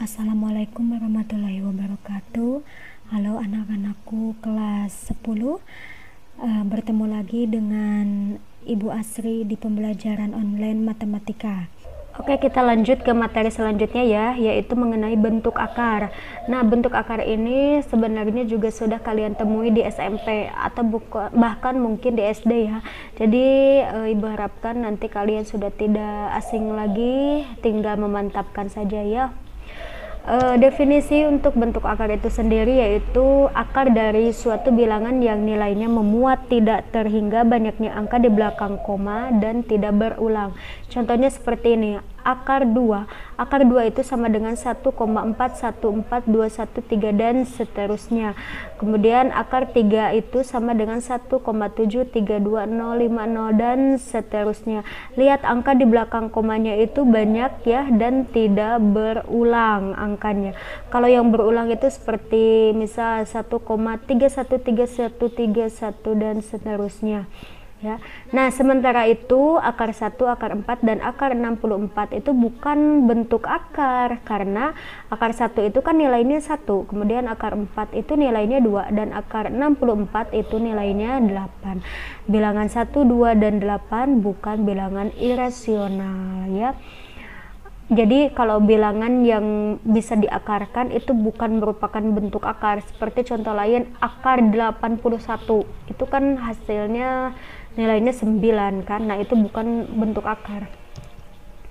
Assalamualaikum warahmatullahi wabarakatuh. Halo anak-anakku kelas 10. Bertemu lagi dengan Ibu Asri di pembelajaran online matematika. Oke, kita lanjut ke materi selanjutnya ya, yaitu mengenai bentuk akar. Nah, bentuk akar ini sebenarnya juga sudah kalian temui di SMP atau bahkan mungkin di SD ya. Jadi Ibu harapkan nanti kalian sudah tidak asing lagi, tinggal memantapkan saja ya. Definisi untuk bentuk akar itu sendiri yaitu akar dari suatu bilangan yang nilainya memuat tidak terhingga banyaknya angka di belakang koma dan tidak berulang. Contohnya seperti ini, akar 2. Akar 2 itu sama dengan 1,4142113 dan seterusnya. Kemudian akar 3 itu sama dengan 1,7322050 dan seterusnya. Lihat angka di belakang komanya itu banyak ya dan tidak berulang angkanya. Kalau yang berulang itu seperti misal 1,313131 dan seterusnya. Ya. Nah, sementara itu akar 1, akar 4 dan akar 64 itu bukan bentuk akar karena akar 1 itu kan nilainya 1, kemudian akar 4 itu nilainya 2 dan akar 64 itu nilainya 8. Bilangan 1, 2 dan 8 bukan bilangan irasional ya. Jadi kalau bilangan yang bisa diakarkan itu bukan merupakan bentuk akar. Seperti contoh lain, akar 81 itu kan hasilnya nilainya 9 kan. Nah, itu bukan bentuk akar.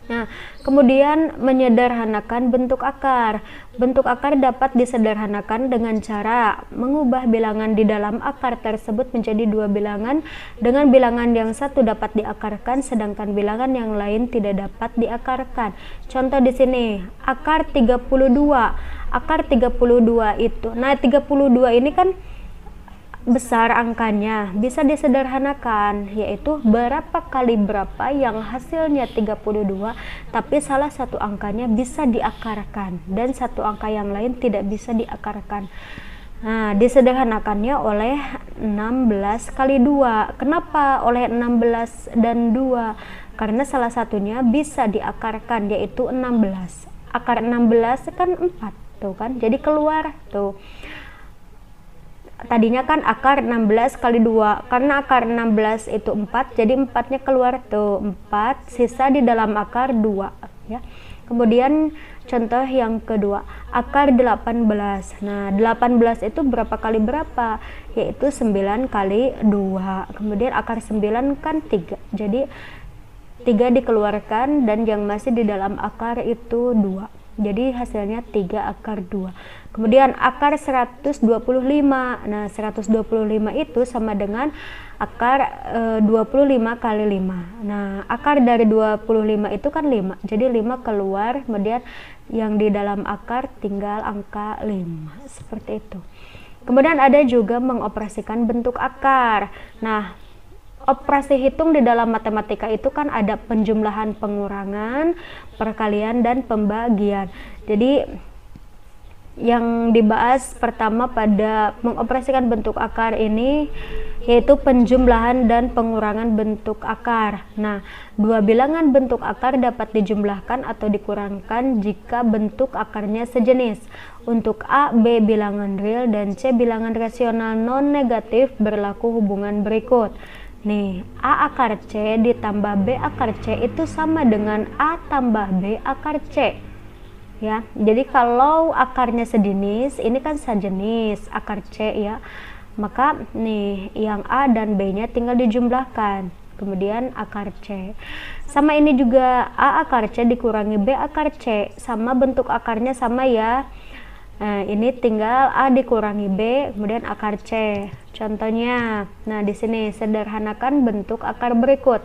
Nah, kemudian menyederhanakan bentuk akar. Bentuk akar dapat disederhanakan dengan cara mengubah bilangan di dalam akar tersebut menjadi dua bilangan dengan bilangan yang satu dapat diakarkan sedangkan bilangan yang lain tidak dapat diakarkan. Contoh di sini, akar 32. Akar 32 itu. Nah, 32 ini kan besar angkanya, bisa disederhanakan yaitu berapa kali berapa yang hasilnya 32 tapi salah satu angkanya bisa diakarkan dan satu angka yang lain tidak bisa diakarkan. Nah, disederhanakannya oleh 16 kali 2. Kenapa oleh 16 dan 2? Karena salah satunya bisa diakarkan yaitu 16. Akar 16 kan 4 tuh kan, jadi keluar tuh. Tadinya kan akar 16 kali 2, karena akar 16 itu 4, jadi 4-nya keluar tuh 4, sisa di dalam akar 2 ya. Kemudian contoh yang kedua, akar 18. Nah, 18 itu berapa kali berapa? Yaitu 9 kali 2. Kemudian akar 9 kan 3, jadi 3 dikeluarkan dan yang masih di dalam akar itu 2. Jadi hasilnya 3 akar 2. Kemudian akar 125. Nah, 125 itu sama dengan akar 25 kali 5. Nah, akar dari 25 itu kan 5. Jadi 5 keluar, kemudian yang di dalam akar tinggal angka 5. Seperti itu. Kemudian ada juga mengoperasikan bentuk akar. Nah, operasi hitung di dalam matematika itu kan ada penjumlahan, pengurangan, perkalian, dan pembagian. Jadi yang dibahas pertama pada mengoperasikan bentuk akar ini yaitu penjumlahan dan pengurangan bentuk akar. Nah, dua bilangan bentuk akar dapat dijumlahkan atau dikurangkan jika bentuk akarnya sejenis. Untuk A, B bilangan real dan C bilangan rasional non-negatif berlaku hubungan berikut. Nih, A akar C ditambah B akar C itu sama dengan A tambah B akar C. Ya, jadi kalau akarnya sejenis, ini kan sejenis akar C ya. Maka nih, yang A dan B-nya tinggal dijumlahkan. Kemudian akar C. Sama ini juga A akar C dikurangi B akar C, sama bentuk akarnya sama ya. Nah, ini tinggal A dikurangi B, kemudian akar C. Contohnya, nah di sini sederhanakan bentuk akar berikut.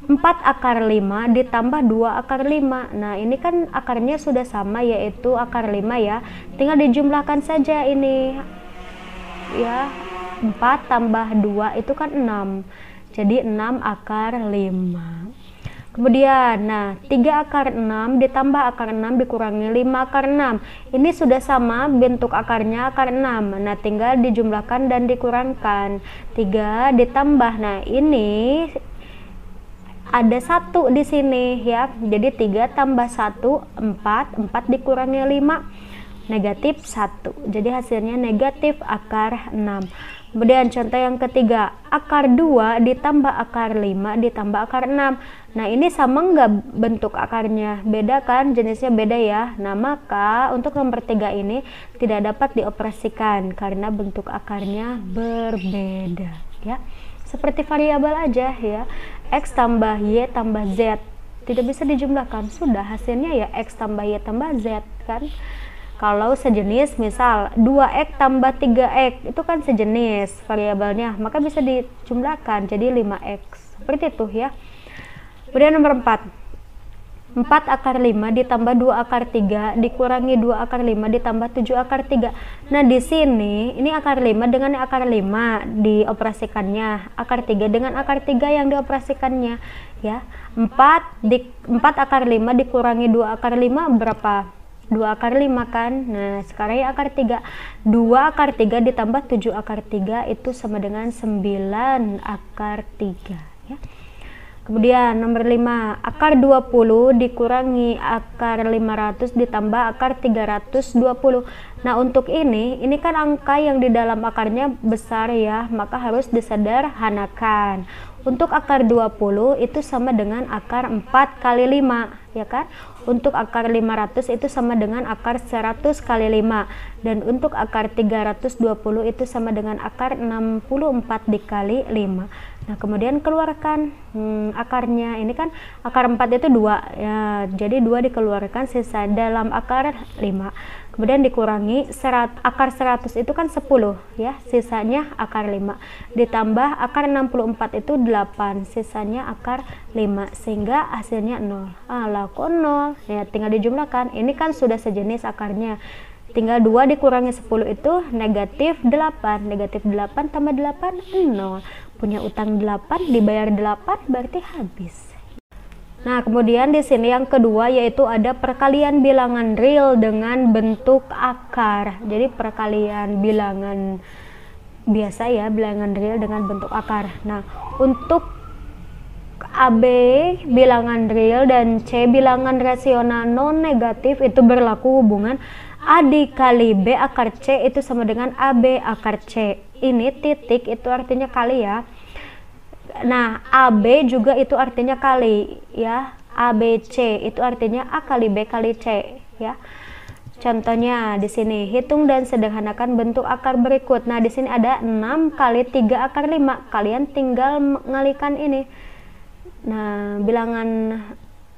4 akar 5 ditambah 2 akar 5. Nah, ini kan akarnya sudah sama yaitu akar 5 ya. Tinggal dijumlahkan saja ini. Ya, 4 tambah 2 itu kan 6. Jadi 6 akar 5. Kemudian, nah 3 akar 6 ditambah akar 6 dikurangi 5 akar 6. Ini sudah sama bentuk akarnya akar 6. Nah, tinggal dijumlahkan dan dikurangkan. 3 ditambah, nah ini ada 1 di sini ya. Jadi 3 tambah 1 4, 4 dikurangi 5 negatif 1. Jadi hasilnya negatif akar 6. Kemudian contoh yang ketiga, akar 2 ditambah akar 5 ditambah akar 6. Nah ini sama nggak bentuk akarnya? Beda kan, jenisnya beda ya. Nah maka untuk nomor 3 ini tidak dapat dioperasikan karena bentuk akarnya berbeda ya. Seperti variabel aja ya, X tambah Y tambah Z tidak bisa dijumlahkan, sudah hasilnya ya X tambah Y tambah Z kan. Kalau sejenis misal 2X tambah 3X itu kan sejenis variabelnya, maka bisa dijumlahkan jadi 5X seperti itu ya. Kemudian nomor 4, 4 akar 5 ditambah 2 akar 3 dikurangi 2 akar 5 ditambah 7 akar 3. Nah di sini ini akar 5 dengan akar 5 dioperasikannya, akar 3 dengan akar 3 yang dioperasikannya ya. 4 akar 5 dikurangi 2 akar 5 berapa? 2 akar 5 kan. Nah sekarang ya akar 3, 2 akar 3 ditambah 7 akar 3 itu sama dengan 9 akar 3 ya. Kemudian nomor 5, akar 20 dikurangi akar 500 ditambah akar 320. Nah untuk ini kan angka yang di dalam akarnya besar ya, maka harus disederhanakan. Untuk akar 20 itu sama dengan akar 4 kali 5 ya kan. Untuk akar 500 itu sama dengan akar 100 kali 5. Dan untuk akar 320 itu sama dengan akar 64 dikali 5. Nah kemudian keluarkan akarnya. Ini kan akar 4 itu 2 ya, jadi 2 dikeluarkan, sisa dalam akar 5. Kemudian dikurangi akar 100 itu kan 10 ya, sisanya akar 5 ditambah akar 64 itu 8, sisanya akar 5 sehingga hasilnya 0. Lah kok 0 ya, tinggal dijumlahkan. Ini kan sudah sejenis akarnya, tinggal 2 dikurangi 10 itu negatif 8. Negatif 8 tambah 8 0. Punya utang 8 dibayar 8 berarti habis. Nah kemudian di sini yang kedua yaitu ada perkalian bilangan real dengan bentuk akar. Jadi perkalian bilangan biasa ya, bilangan real dengan bentuk akar. Nah untuk AB bilangan real dan C bilangan rasional non negatif itu berlaku hubungan A dikali B akar C itu sama dengan AB akar C. Ini titik itu artinya kali ya. Nah AB juga itu artinya kali ya, ABC itu artinya A kali B kali C ya. Contohnya di sini, hitung dan sederhanakan bentuk akar berikut. Nah di sini ada 6 kali 3 akar 5. Kalian tinggal mengalikan ini. Nah bilangan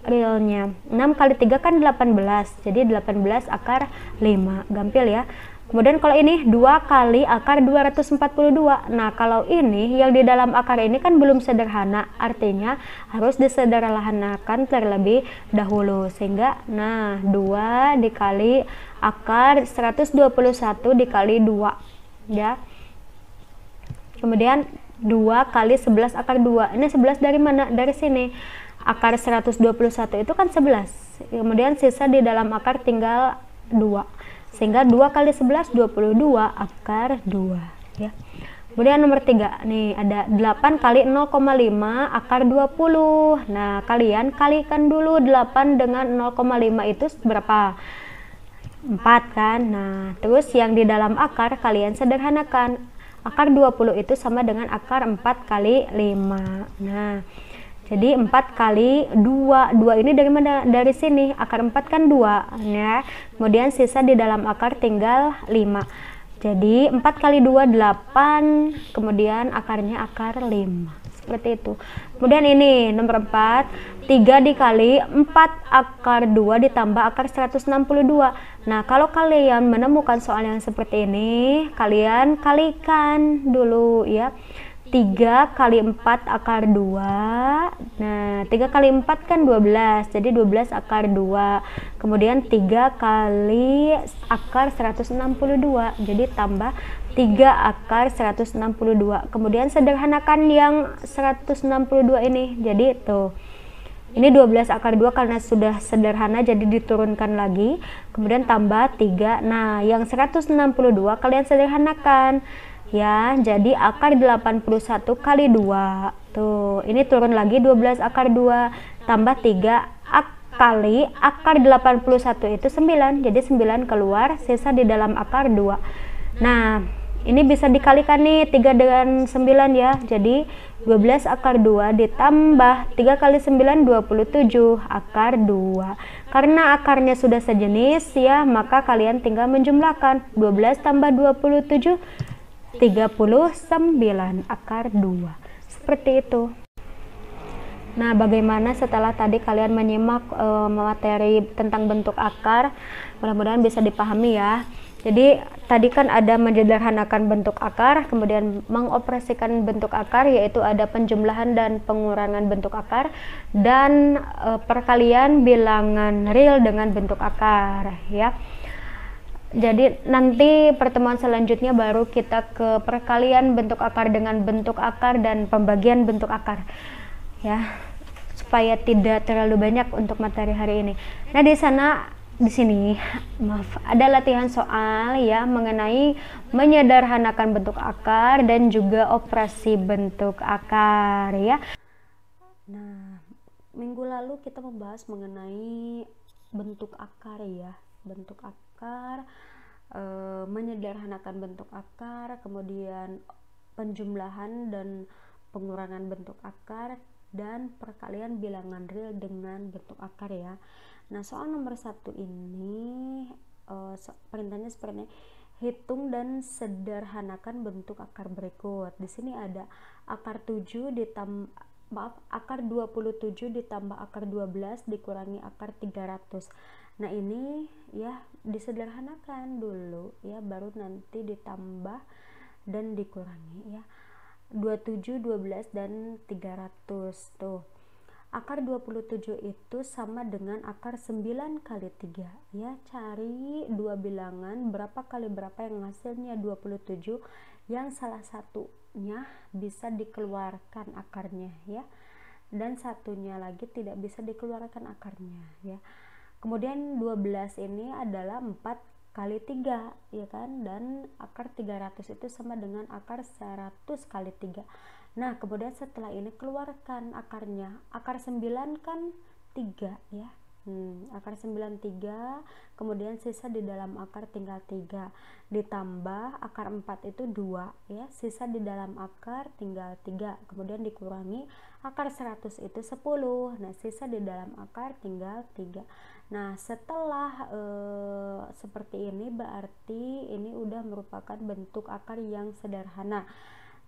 realnya 6 kali 3 kan 18, jadi 18 akar 5, gampil ya. Kemudian kalau ini 2 kali akar 242. Nah kalau ini yang di dalam akar ini kan belum sederhana, artinya harus disederhanakan terlebih dahulu. Sehingga nah 2 dikali akar 121 dikali 2 ya. Kemudian 2 kali 11 akar 2. Ini 11 dari mana? Dari sini. Akar 121 itu kan 11. Kemudian sisa di dalam akar tinggal 2. Sehingga 2 kali 11 22 akar 2 ya. Kemudian nomor 3 nih ada 8 kali 0,5 akar 20. Nah kalian kalikan dulu 8 dengan 0,5 itu berapa? 4 kan. Nah terus yang di dalam akar kalian sederhanakan. Akar 20 itu sama dengan akar 4 kali 5. Nah jadi 4 kali 2, 2 ini dari mana? Dari sini, akar 4 kan 2 ya. Kemudian sisa di dalam akar tinggal 5. Jadi 4 kali 2 8, kemudian akarnya akar 5. Seperti itu. Kemudian ini nomor 4, 3 dikali 4 akar 2 ditambah akar 162. Nah kalau kalian menemukan soal yang seperti ini, kalian kalikan dulu ya. 3 kali 4 akar 2. Nah 3 kali 4 kan 12, jadi 12 akar 2. Kemudian 3 kali akar 162, jadi tambah 3 akar 162. Kemudian sederhanakan yang 162 ini, jadi tuh ini 12 akar 2 karena sudah sederhana jadi diturunkan lagi. Kemudian tambah 3. Nah yang 162 kalian sederhanakan ya, jadi akar 81 kali 2 Tuh, ini turun lagi 12 akar 2 tambah 3 kali akar 81 itu 9. Jadi 9 keluar, sisa di dalam akar 2. Nah, ini bisa dikalikan nih 3 dengan 9 ya. Jadi 12 akar 2 ditambah 3 kali 9 27 akar 2. Karena akarnya sudah sejenis ya, maka kalian tinggal menjumlahkan 12 tambah 27 39 akar 2. Seperti itu. Nah, bagaimana setelah tadi kalian menyimak materi tentang bentuk akar? Mudah-mudahan bisa dipahami ya. Jadi tadi kan ada menyederhanakan bentuk akar, kemudian mengoperasikan bentuk akar, yaitu ada penjumlahan dan pengurangan bentuk akar, dan perkalian bilangan real dengan bentuk akar ya. Jadi nanti pertemuan selanjutnya baru kita ke perkalian bentuk akar dengan bentuk akar dan pembagian bentuk akar ya, supaya tidak terlalu banyak untuk materi hari ini. Nah, di sini ada latihan soal ya mengenai menyederhanakan bentuk akar dan juga operasi bentuk akar ya. Nah, minggu lalu kita membahas mengenai bentuk akar ya, bentuk akar, menyederhanakan bentuk akar, kemudian penjumlahan dan pengurangan bentuk akar, dan perkalian bilangan real dengan bentuk akar ya. Nah, soal nomor 1 ini perintahnya seperti ini: hitung dan sederhanakan bentuk akar berikut. Di sini ada akar 27 ditambah akar 12 dikurangi akar 300. Nah, ini ya disederhanakan dulu ya, baru nanti ditambah dan dikurangi ya. 27, 12 dan 300. Tuh, akar 27 itu sama dengan akar 9 kali 3 ya. Cari dua bilangan berapa kali berapa yang hasilnya 27, yang salah satunya bisa dikeluarkan akarnya ya, dan satunya lagi tidak bisa dikeluarkan akarnya ya. Kemudian 12 ini adalah 4 kali 3 ya kan, dan akar 300 itu sama dengan akar 100 kali 3. Nah, kemudian setelah ini keluarkan akarnya. Akar 9 kan 3 ya. Akar 9 3, kemudian sisa di dalam akar tinggal 3, ditambah akar 4 itu 2 ya, sisa di dalam akar tinggal 3, kemudian dikurangi akar 100 itu 10. Nah, sisa di dalam akar tinggal 3. Nah, setelah seperti ini berarti ini udah merupakan bentuk akar yang sederhana.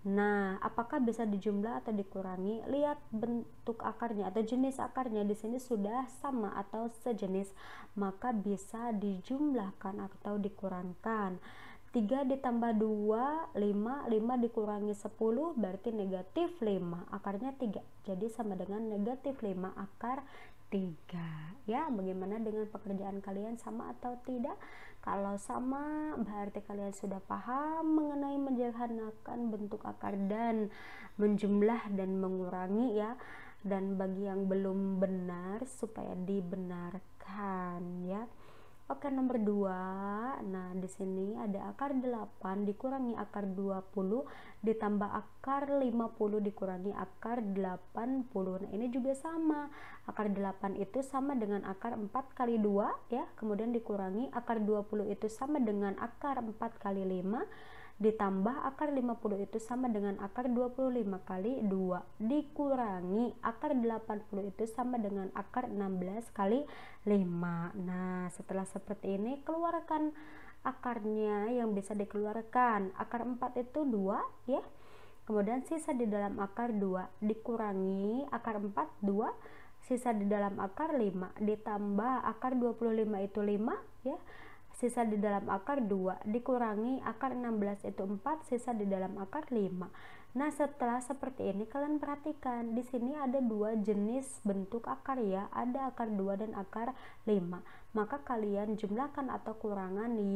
Nah, apakah bisa dijumlah atau dikurangi? Lihat bentuk akarnya atau jenis akarnya, di sini sudah sama atau sejenis, maka bisa dijumlahkan atau dikurangkan. 3 ditambah 2, 5, 5 dikurangi 10 berarti negatif 5, akarnya 3, jadi sama dengan negatif 5 akar 3 ya. Bagaimana dengan pekerjaan kalian, sama atau tidak? Kalau sama berarti kalian sudah paham mengenai menyederhanakan bentuk akar dan menjumlah dan mengurangi ya. Dan bagi yang belum benar supaya dibenarkan ya. Oke, nomor 2. Nah, di sini ada akar 8 dikurangi akar 20 ditambah akar 50 dikurangi akar 80. Nah, ini juga sama. Akar 8 itu sama dengan akar 4 kali 2 ya. Kemudian dikurangi akar 20 itu sama dengan akar 4 kali 5 ditambah akar 50 itu sama dengan akar 25 kali 2 dikurangi akar 80 itu sama dengan akar 16 kali 5. Nah, setelah seperti ini keluarkan akarnya yang bisa dikeluarkan. Akar 4 itu 2 ya. Kemudian sisa di dalam akar 2 dikurangi akar 4 2, sisa di dalam akar 5 ditambah akar 25 itu 5 ya. Sisa di dalam akar 2 dikurangi akar 16 itu 4, sisa di dalam akar 5. Nah, setelah seperti ini kalian perhatikan di sini ada dua jenis bentuk akar ya, ada akar 2 dan akar 5. Maka kalian jumlahkan atau kurangkan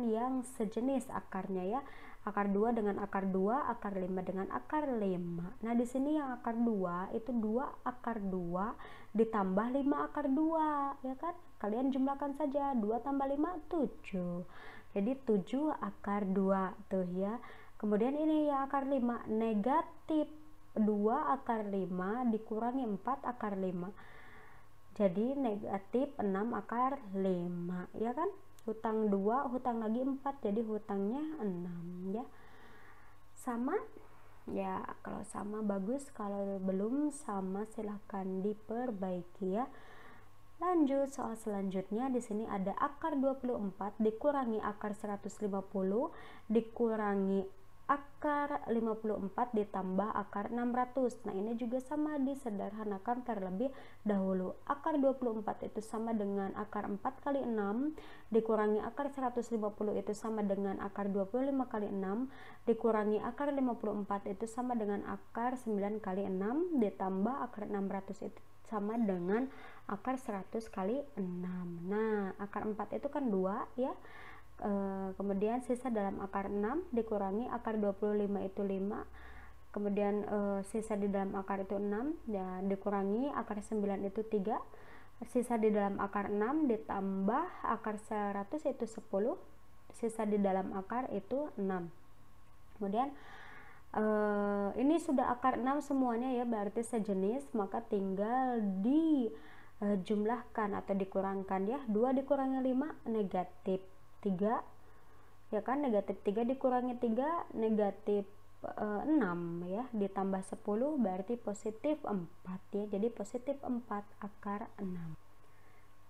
yang sejenis akarnya ya. Akar 2 dengan akar 2, akar 5 dengan akar 5. Nah, di sini yang akar 2 itu 2 akar 2 ditambah 5 akar 2 ya kan. Kalian jumlahkan saja, 2 tambah 5 7. Jadi 7 akar 2 tuh ya. Kemudian ini ya akar 5, negatif 2 akar 5 dikurangi 4 akar 5. Jadi negatif 6 akar 5, ya kan? Hutang 2, hutang lagi 4, jadi hutangnya 6 ya. Sama? Ya, kalau sama bagus, kalau belum sama silahkan diperbaiki ya. Lanjut soal selanjutnya, di sini ada akar 24 dikurangi akar 150 dikurangi akar 54 ditambah akar 600. Nah, ini juga sama disederhanakan terlebih dahulu. Akar 24 itu sama dengan akar 4 kali 6 dikurangi akar 150 itu sama dengan akar 25 kali 6 dikurangi akar 54 itu sama dengan akar 9 kali 6 ditambah akar 600 itu sama dengan akar 100 kali 6. Nah, akar 4 itu kan 2 ya. Kemudian sisa dalam akar 6 dikurangi akar 25 itu 5. Kemudian sisa di dalam akar itu 6 dan dikurangi akar 9 itu 3. Sisa di dalam akar 6 ditambah akar 100 itu 10. Sisa di dalam akar itu 6. Kemudian ini sudah akar 6 semuanya ya, berarti sejenis, maka tinggal dijumlahkan atau dikurangkan ya. 2 dikurangi 5 negatif 3 ya kan, negatif 3 dikurangi 3 negatif 6 ya, ditambah 10 berarti positif 4 ya, jadi positif 4 akar 6.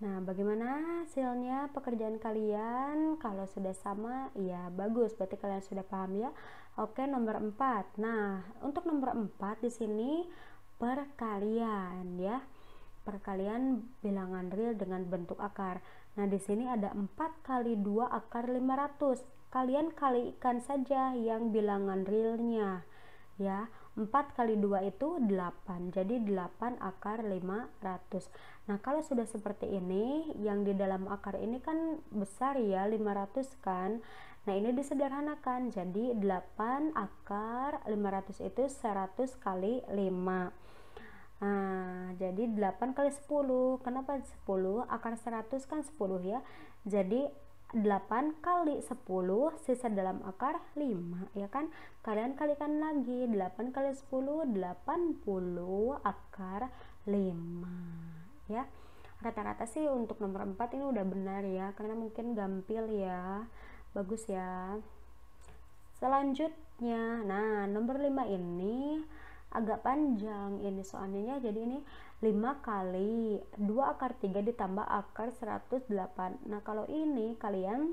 Nah, bagaimana hasilnya pekerjaan kalian? Kalau sudah sama, ya bagus, berarti kalian sudah paham ya. Oke, nomor 4. Nah, untuk nomor 4 di sini perkalian ya. Perkalian bilangan real dengan bentuk akar. Nah, di sini ada 4 kali 2 akar 500. Kalian kalikan saja yang bilangan realnya ya. 4 kali 2 itu 8, jadi 8 akar 500. Nah, kalau sudah seperti ini, yang di dalam akar ini kan besar ya, 500 kan. Nah, ini disederhanakan, jadi 8 akar 500 itu 100 kali 5. Nah, jadi 8 kali 10, kenapa 10? Akar 100 kan 10 ya, jadi 8 kali 10 sisa dalam akar 5 ya kan. Kalian kalikan lagi, 8 kali 10 80 akar 5 ya. Rata-rata sih untuk nomor 4 ini udah benar ya, karena mungkin gampil ya. Bagus ya. Selanjutnya, nah nomor 5 ini agak panjang ini soalnya ya. Jadi ini 5 kali 2 akar 3 ditambah akar 108. Nah, kalau ini kalian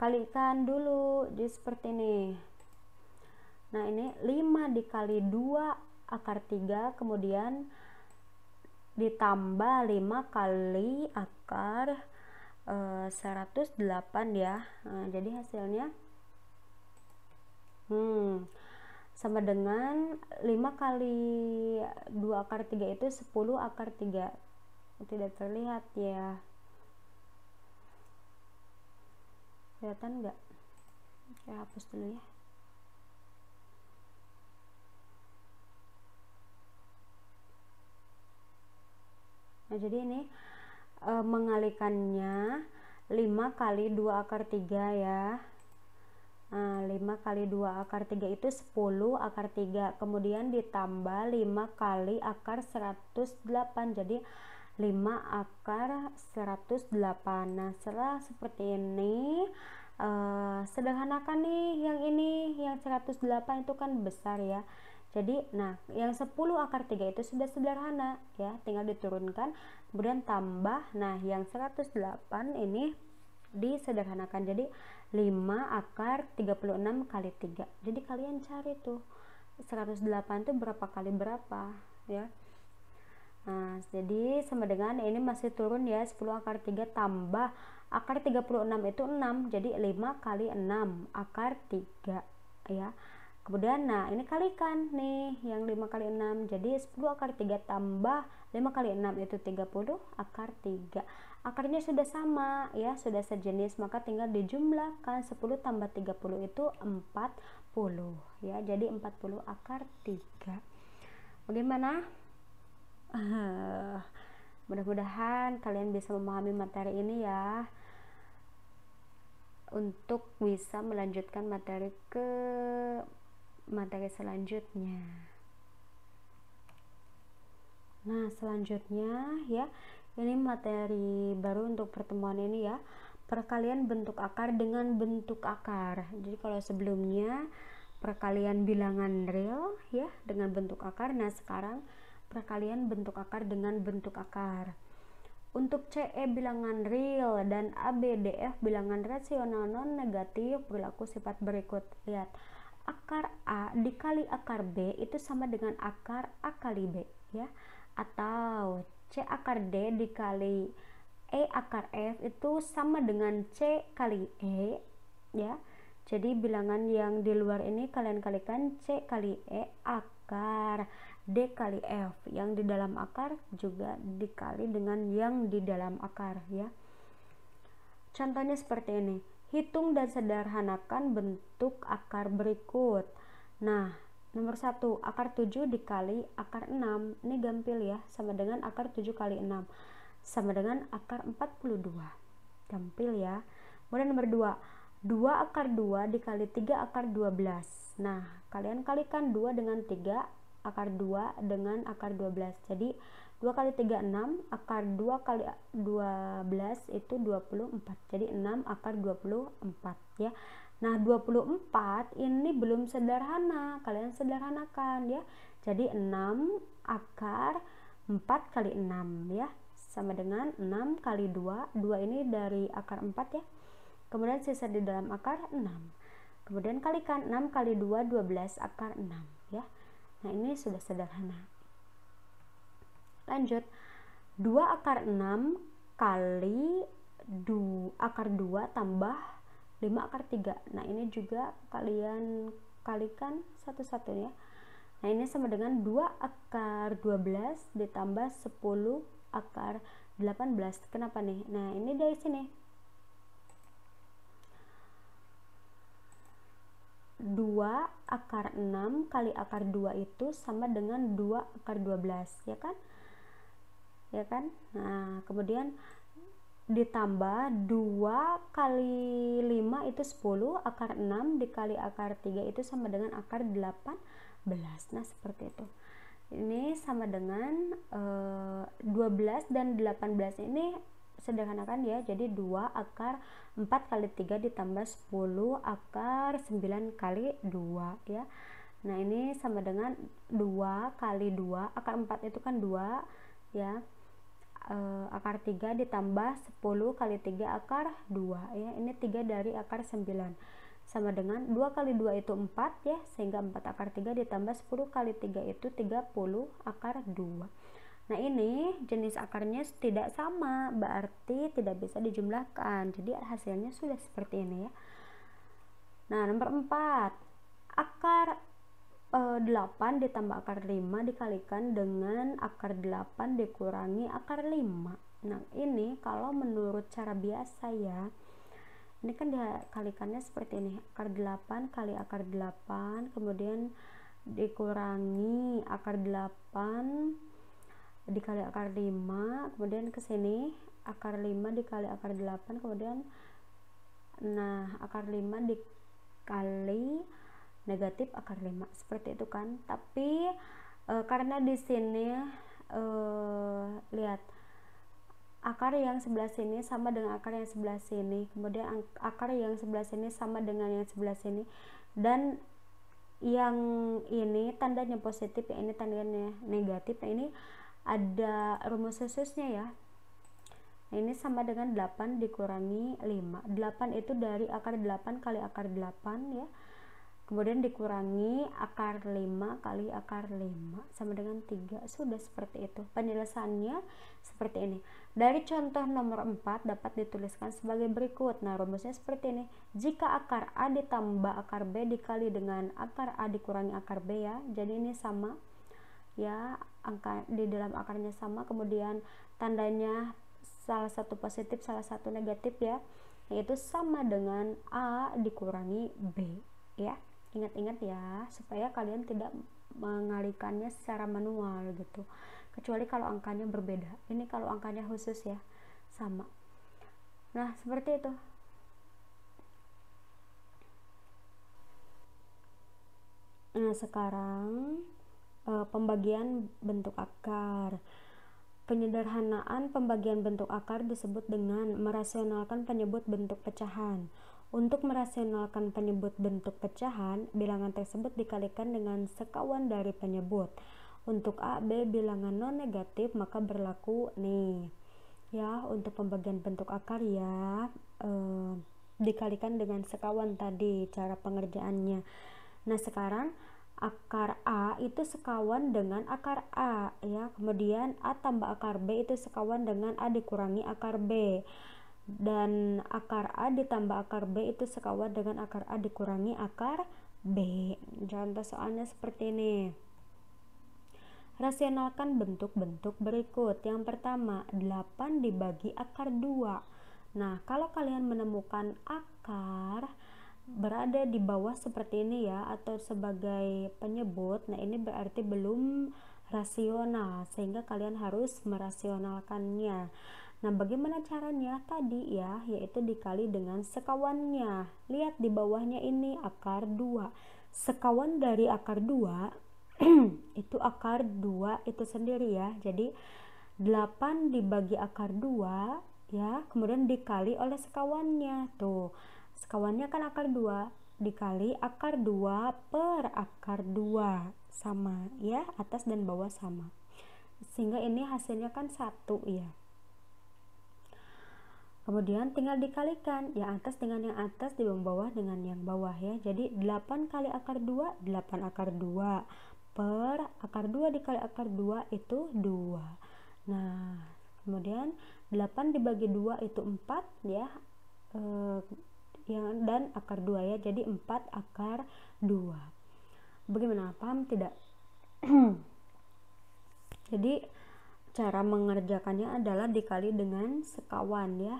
kalikan dulu jadi seperti ini. Nah, ini 5 dikali 2 akar 3 kemudian ditambah 5 kali akar 108 ya. Nah, jadi hasilnya sama dengan 5 kali 2 akar 3 itu 10 akar 3. Tidak terlihat ya, kelihatan nggak? Saya hapus dulu ya. Nah, jadi ini mengalikannya 5 kali 2 akar 3 ya. Nah, 5 kali 2 akar 3 itu 10 akar 3 kemudian ditambah 5 kali akar 108, jadi 5 akar 108. Nah, setelah seperti ini sederhanakan nih yang ini, yang 108 itu kan besar ya. Jadi, nah yang 10 akar 3 itu sudah sederhana ya, tinggal diturunkan kemudian tambah. Nah, yang 108 ini disederhanakan jadi 5 akar 36 kali 3. Jadi kalian cari tuh 108 itu berapa kali berapa ya. Nah, jadi sama dengan ini masih turun ya, 10 akar 3 tambah akar 36 itu 6, jadi 5 kali 6 akar 3 ya. Kemudian nah ini kalikan nih yang 5 kali 6, jadi 10 akar 3 tambah 5 kali 6 itu 30 akar 3. Akarnya sudah sama ya, sudah sejenis, maka tinggal dijumlahkan 10 tambah 30 itu 40 ya, jadi 40 akar 3. Bagaimana? Mudah-mudahan kalian bisa memahami materi ini ya. untuk bisa melanjutkan materi ke materi selanjutnya. Nah, selanjutnya ya, ini materi baru untuk pertemuan ini ya, perkalian bentuk akar dengan bentuk akar. Jadi kalau sebelumnya perkalian bilangan real ya dengan bentuk akar, nah sekarang perkalian bentuk akar dengan bentuk akar. Untuk CE bilangan real dan ABDF bilangan rasional non negatif berlaku sifat berikut. Lihat, akar A dikali akar B itu sama dengan akar A kali B ya, atau C akar D dikali E akar F itu sama dengan C kali E ya. Jadi bilangan yang di luar ini kalian kalikan C kali E akar D kali F, yang di dalam akar juga dikali dengan yang di dalam akar ya. Contohnya seperti ini, hitung dan sederhanakan bentuk akar berikut. Nah, nomor 1, akar 7 dikali akar 6, ini gampil ya, sama dengan akar 7 kali 6 sama dengan akar 42, gampil ya. Kemudian nomor 2, 2 akar 2 dikali 3 akar 12. Nah, kalian kalikan 2 dengan 3 akar 2 dengan akar 12. Jadi 2 kali 3 6, akar 2 kali 12 itu 24. Jadi 6 akar 24 ya. Nah, 24 ini belum sederhana, kalian sederhanakan ya. Jadi 6 akar 4 kali 6 ya, sama dengan 6 kali 2. 2 ini dari akar 4 ya. Kemudian sisa di dalam akar 6. Kemudian kalikan 6 kali 2 12 akar 6 ya. Nah, ini sudah sederhana. Lanjut, 2 akar 6 kali akar 2 tambah 5 akar 3. Nah, ini juga kalian kalikan satu-satu ya. Nah, ini sama dengan 2 akar 12 ditambah 10 akar 18. Kenapa nih? Nah, ini dari sini. 2 akar 6 kali akar 2 itu sama dengan 2 akar 12 ya kan? Ya kan? Nah, kemudian ditambah 2 kali 5 itu 10, akar 6 dikali akar 3 itu sama dengan akar 18. Nah, seperti itu. Ini sama dengan 12 dan 18 ini sederhanakan ya, jadi 2 akar 4 kali 3 ditambah 10 akar 9 kali 2 ya. Nah, ini sama dengan 2 kali 2, akar 4 itu kan 2 ya, akar 3 ditambah 10 kali 3 akar 2 ya, ini 3 dari akar 9 sama dengan 2 kali 2 itu 4 ya, sehingga 4 akar 3 ditambah 10 kali 3 itu 30 akar 2. Nah, ini jenis akarnya tidak sama, berarti tidak bisa dijumlahkan. Jadi hasilnya sudah seperti ini ya. Nah, nomor 4, akar 8 ditambah akar 5 dikalikan dengan akar 8 dikurangi akar 5. Nah, ini kalau menurut cara biasa ya, ini kan dikalikannya seperti ini, akar 8 kali akar 8 kemudian dikurangi akar 8 dikali akar 5, kemudian ke sini akar 5 dikali akar 8, kemudian nah akar 5 dikali negatif akar 5, seperti itu kan. Tapi karena di sini lihat, akar yang sebelah sini sama dengan akar yang sebelah sini, kemudian akar yang sebelah sini sama dengan yang sebelah sini, dan yang ini tandanya positif, yang ini tandanya negatif. Nah, ini ada rumus khususnya ya. Nah, ini sama dengan 8 dikurangi 5. 8 itu dari akar 8 kali akar 8 ya. Kemudian dikurangi akar 5 kali akar 5 sama dengan 3. Sudah seperti itu. Penjelasannya seperti ini. Dari contoh nomor 4 dapat dituliskan sebagai berikut. Nah, rumusnya seperti ini. Jika akar A ditambah akar B dikali dengan akar A dikurangi akar B ya. Jadi ini sama ya, angka di dalam akarnya sama, kemudian tandanya salah satu positif salah satu negatif ya, yaitu sama dengan A dikurangi B ya. Ingat-ingat ya, supaya kalian tidak mengalikannya secara manual gitu, kecuali kalau angkanya berbeda. Ini kalau angkanya khusus ya sama. Nah, seperti itu. Nah, sekarang pembagian bentuk akar. Penyederhanaan pembagian bentuk akar disebut dengan merasionalkan penyebut bentuk pecahan. Untuk merasionalkan penyebut bentuk pecahan, bilangan tersebut dikalikan dengan sekawan dari penyebut. Untuk A, B bilangan non negatif, maka berlaku nih ya untuk pembagian bentuk akar ya, dikalikan dengan sekawan tadi cara pengerjaannya. Nah, sekarang akar A itu sekawan dengan akar A ya, kemudian A tambah akar B itu sekawan dengan A dikurangi akar B, dan akar A ditambah akar B itu sekawan dengan akar A dikurangi akar B. Contoh soalnya seperti ini. Rasionalkan bentuk-bentuk berikut. Yang pertama, 8 dibagi akar 2. Nah, kalau kalian menemukan akar berada di bawah seperti ini ya, atau sebagai penyebut, nah ini berarti belum rasional, sehingga kalian harus merasionalkannya. Nah, bagaimana caranya? Tadi ya, yaitu dikali dengan sekawannya. Lihat di bawahnya ini akar 2. Sekawan dari akar 2 itu akar 2 itu sendiri ya. Jadi 8 dibagi akar 2 ya, kemudian dikali oleh sekawannya. Tuh, sekawannya kan akar 2 dikali akar 2 per akar 2 sama ya, atas dan bawah sama. Sehingga ini hasilnya kan 1 ya. Kemudian tinggal dikalikan yang atas dengan yang atas, di bawah dengan yang bawah ya. Jadi 8 kali akar 2, 8 akar 2 per akar 2 dikali akar 2 itu 2. Nah, kemudian 8 dibagi 2 itu 4 ya, dan akar 2 ya, jadi 4 akar 2. Bagaimana, paham tidak? Jadi cara mengerjakannya adalah dikali dengan sekawan ya.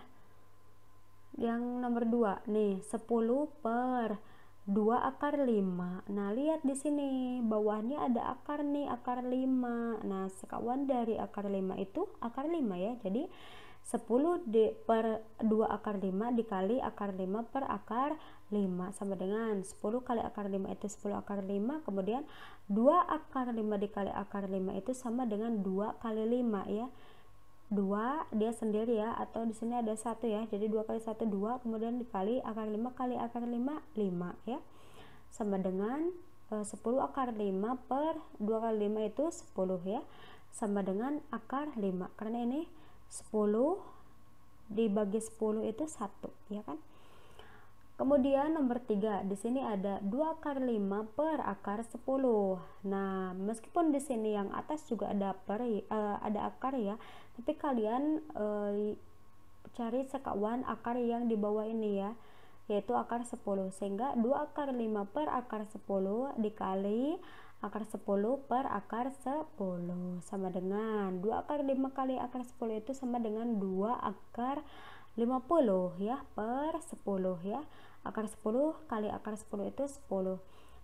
Yang nomor 2 nih, 10 per 2 akar 5. Nah, lihat di sini bawahnya ada akar nih, akar 5. Nah, sekawan dari akar 5 itu akar 5 ya. Jadi 10 per 2 akar 5 dikali akar 5 per akar 5 sama dengan 10 kali akar 5 itu 10 akar 5, kemudian 2 akar 5 dikali akar 5 itu sama dengan 2 kali 5 ya. 2 dia sendiri ya, atau di sini ada 1 ya, jadi 2 kali 1 2, kemudian dikali akar 5 kali akar 5 5 ya, sama dengan 10 akar 5 per 2 kali 5 itu 10 ya, sama dengan akar 5, karena ini 10 dibagi 10 itu 1 ya kan. Kemudian nomor 3, di sini ada 2 akar 5 per akar 10. Nah, meskipun di sini yang atas juga ada ada akar ya, tapi kalian cari sekawan akar yang di bawah ini ya, yaitu akar 10. Sehingga 2 akar 5 per akar 10 dikali akar 10 per akar 10 sama dengan 2 akar 5 kali akar 10 itu sama dengan 2 akar 50 ya per 10 ya. Akar 10 kali akar 10 itu 10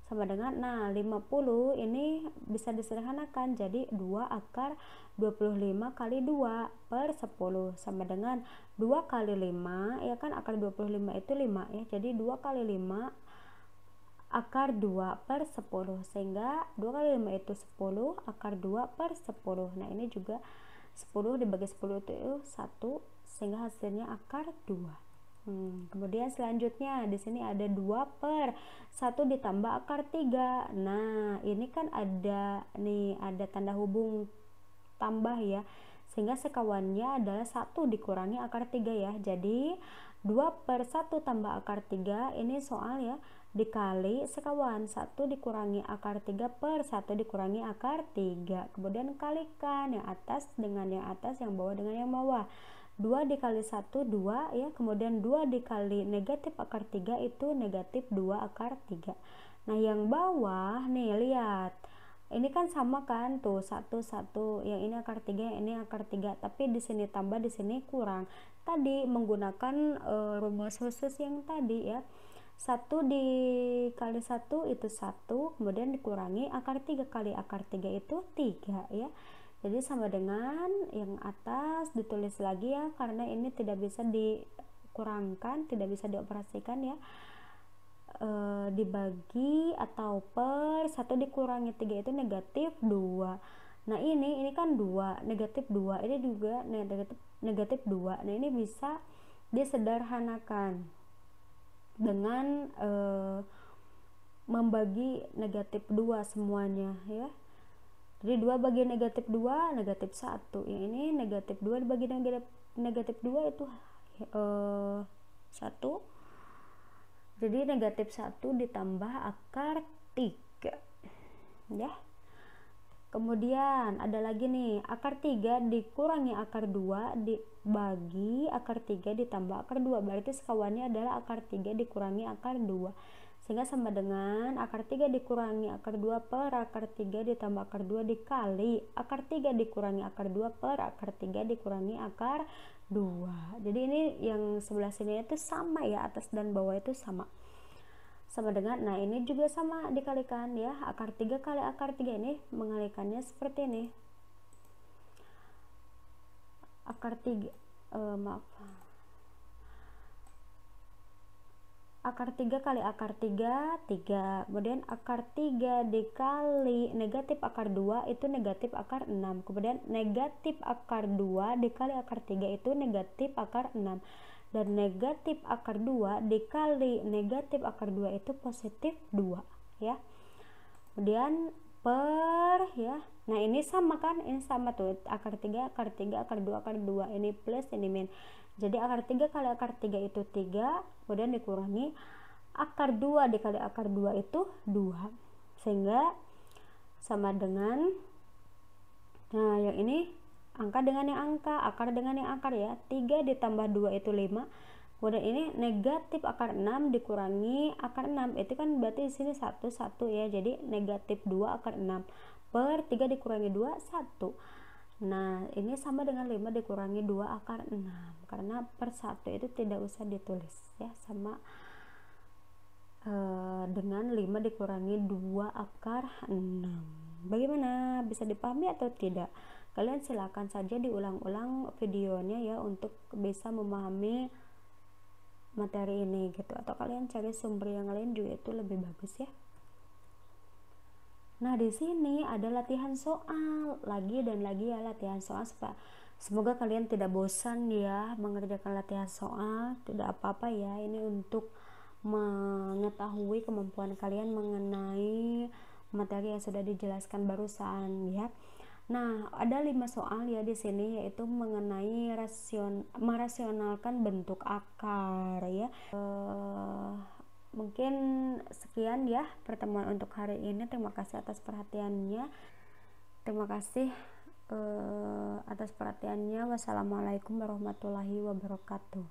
sama dengan, nah 50 ini bisa disederhanakan jadi 2 akar 25 kali 2 per 10 sama dengan 2 kali 5 ya kan, akar 25 itu 5 ya, jadi 2 kali 5 akar 2 per 10, sehingga 2 kali 5 itu 10 akar 2 per 10. Nah, ini juga 10 dibagi 10 itu 1, sehingga hasilnya akar 2. Kemudian selanjutnya di sini ada 2 per 1 ditambah akar 3. Nah, ini kan ada nih, ada tanda hubung tambah ya, sehingga sekawannya adalah 1 dikurangi akar 3 ya. Jadi 2 per 1 tambah akar 3 ini soal ya, dikali sekawan 1 dikurangi akar 3 per 1 dikurangi akar 3, kemudian kalikan yang atas dengan yang atas, yang bawah dengan yang bawah. 2 dikali 1 2 ya, kemudian 2 dikali negatif akar 3 itu negatif 2 akar 3. Nah, yang bawah nih lihat, ini kan sama kan tuh, 1 1, yang ini akar 3, yang ini akar 3, tapi di sini tambah, di sini kurang. Tadi menggunakan rumus khusus yang tadi ya, 1 dikali 1 itu 1, kemudian dikurangi akar 3 kali akar 3 itu 3 ya. Jadi sama dengan yang atas ditulis lagi ya, karena ini tidak bisa dikurangkan, tidak bisa dioperasikan ya. dibagi atau per 1 dikurangi 3 itu negatif 2. Nah ini kan 2, negatif 2, ini juga negatif 2. Nah ini bisa disederhanakan dengan membagi negatif 2 semuanya ya. Jadi 2 bagi negatif 2, negatif 1. Yang ini negatif 2 dibagi negatif 2 itu 1. Jadi negatif 1 ditambah akar 3 ya. Kemudian ada lagi nih, akar 3 dikurangi akar 2 dibagi akar 3 ditambah akar 2. Berarti sekawannya adalah akar 3 dikurangi akar 2. Sehingga sama dengan akar 3 dikurangi akar 2 per akar 3 ditambah akar 2 dikali akar 3 dikurangi akar 2 per akar 3 dikurangi akar 2. Jadi ini yang sebelah sini itu sama ya, atas dan bawah itu sama dengan, nah ini juga sama dikalikan ya, akar 3 kali akar 3 ini mengalikannya seperti ini, akar 3 akar 3 kali akar 3 3, kemudian akar 3 dikali negatif akar 2 itu negatif akar 6, kemudian negatif akar 2 dikali akar 3 itu negatif akar 6, dan negatif akar 2 dikali negatif akar 2 itu positif 2 ya. Kemudian per ya, nah ini sama kan, ini sama tuh, akar 3 akar 3 akar 2 akar 2, ini plus ini min. Jadi akar 3 kali akar 3 itu 3, kemudian dikurangi akar 2 dikali akar 2 itu 2, sehingga sama dengan, nah yang ini angka dengan yang angka, akar dengan yang akar ya. 3 ditambah 2 itu 5. Kemudian ini negatif akar 6 dikurangi akar 6. Itu kan berarti di sini 1 ya. Jadi negatif 2 akar 6 per 3 dikurangi 2 1. Nah, ini sama dengan 5 dikurangi 2 akar 6. Karena per 1 itu tidak usah ditulis ya, sama dengan 5 dikurangi 2 akar 6. Bagaimana? Bisa dipahami atau tidak? Kalian silakan saja diulang-ulang videonya ya untuk bisa memahami materi ini gitu, atau kalian cari sumber yang lain juga itu lebih bagus ya. Nah, di sini ada latihan soal lagi dan lagi ya, latihan soal. Semoga kalian tidak bosan ya mengerjakan latihan soal. Tidak apa-apa ya, ini untuk mengetahui kemampuan kalian mengenai materi yang sudah dijelaskan barusan ya. Nah, ada 5 soal ya di sini, yaitu mengenai merasionalkan bentuk akar ya. Mungkin sekian ya pertemuan untuk hari ini. Terima kasih atas perhatiannya. Terima kasih atas perhatiannya. Wassalamualaikum warahmatullahi wabarakatuh.